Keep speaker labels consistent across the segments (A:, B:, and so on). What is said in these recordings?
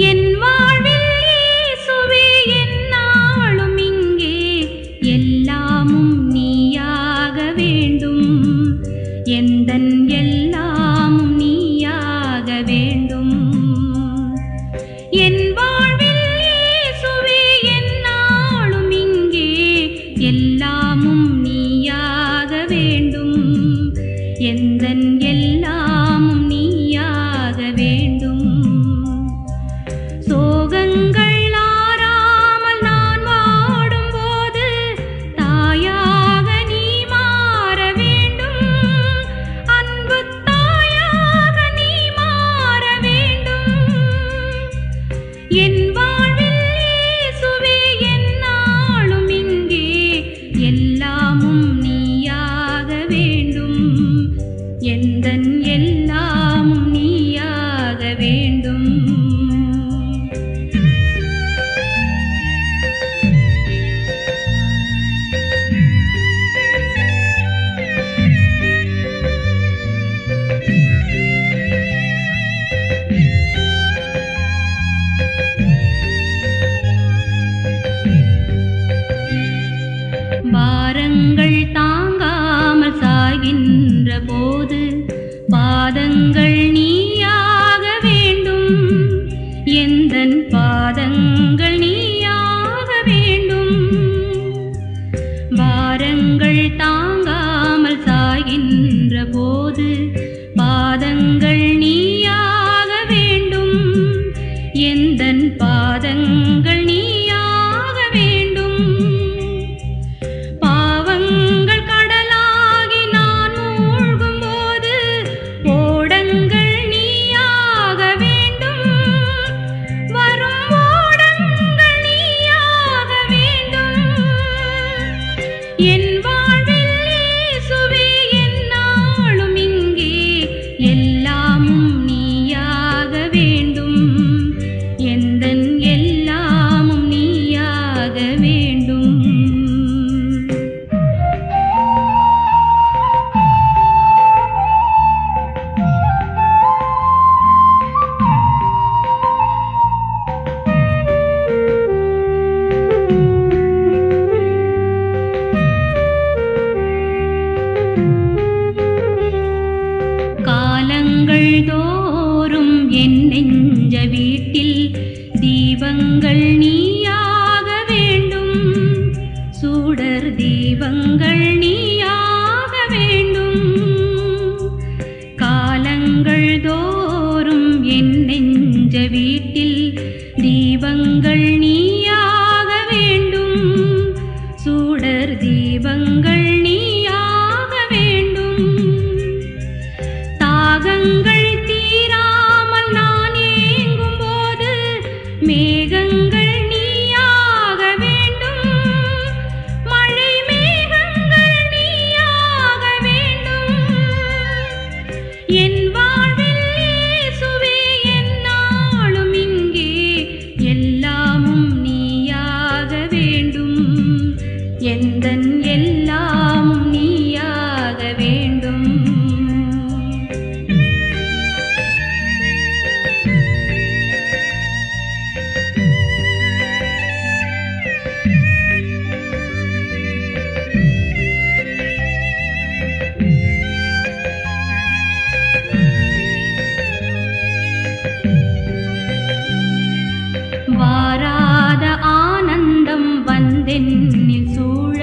A: என் வாழ்வில் இயேசுவே எந்நாளும் இங்கே எல்லாமும் நீயாக வேண்டும். எந்தன் எல்லாமும் நீயாக வேண்டும். என் வாழ்வில் இயேசுவே எந்நாளும் இங்கே எல்லாமும் நீயாக வேண்டும். எந்தன் எல்லாமும் நீயாக வேண்டும். சோகங்கள் ஆறாமல் நான் வாடும்போது தாயாக நீ மாற வேண்டும். அன்பு தாயாக நீ மாற வேண்டும். என் வாழ்வில் இயேசுவே எந்நாளும் இங்கே எல்லாமும் நீயாக வேண்டும். எந்தன் எல்லாமும் நீயாக வேண்டும். பாரங்கள் தாங்காமல் சாகின்ற போது பாதங்கள் நீயாக வேண்டும். எந்தன் பாதங்கள் நீயாக வேண்டும். பாரங்கள் தாங்காமல் சாகின்ற போது பாதங்கள் நீயாக வேண்டும். எந்தன் பாதங்கள் நீயாக வேண்டும். பாவங்கள் கடலாகி நான் மூழ்கும் போது ஓடங்கள் நீயாக வேண்டும். வரும் ஓடங்கள் நீயாக வேண்டும். என் வாழ்வில் இயேசுவே எந்நாளும் இங்கே எல்லாமும் நீயாக வேண்டும். எந்தன் எல்லாமும் நீயாக வேண்டும். காலங்கள் தோறும் என் நெஞ்ச வீட்டில் தீபங்கள் நீயாக வேண்டும். சுடர் தீபங்கள் நீயாக வேண்டும். காலங்கள் தோறும் என் நெஞ்ச வீட்டில் தீபங்கள் நீயாக வேண்டும். சுடர் தீபங்கள் நீயாக வேண்டும். தாகங்கள் தீராமல் நான் ஏங்கும் போது மேகங்கள் நீயாக வேண்டும். மழை மேகங்கள் நீயாக வேண்டும். என் வாழ்வில் இயேசுவே எந்நாளும் இங்கே எல்லாமும் நீயாக வேண்டும். எந்தன் எல்லாமும் நீயாக வேண்டும். வாராத ஆனந்தம் வந்தென்னில் சூழ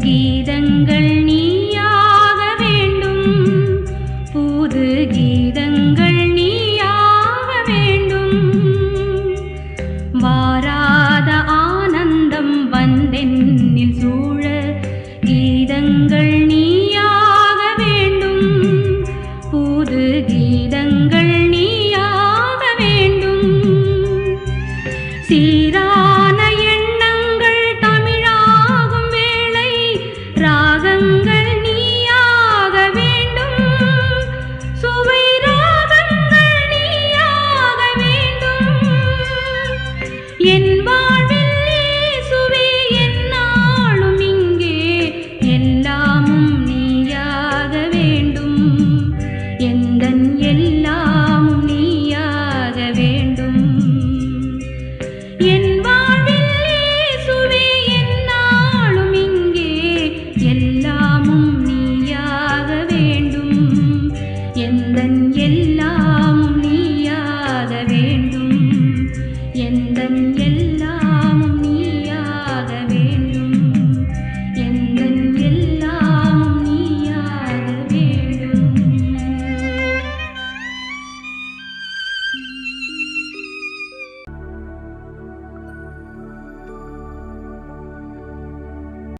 A: கீதங்கள் நீயாக வேண்டும். புது கீதங்கள் நீயாக வேண்டும். வாராத ஆனந்தம் வந்தென்னில் சூழ கீதங்கள் நீயாக வேண்டும். புது கீதங்கள் நீயாக வேண்டும். சீரா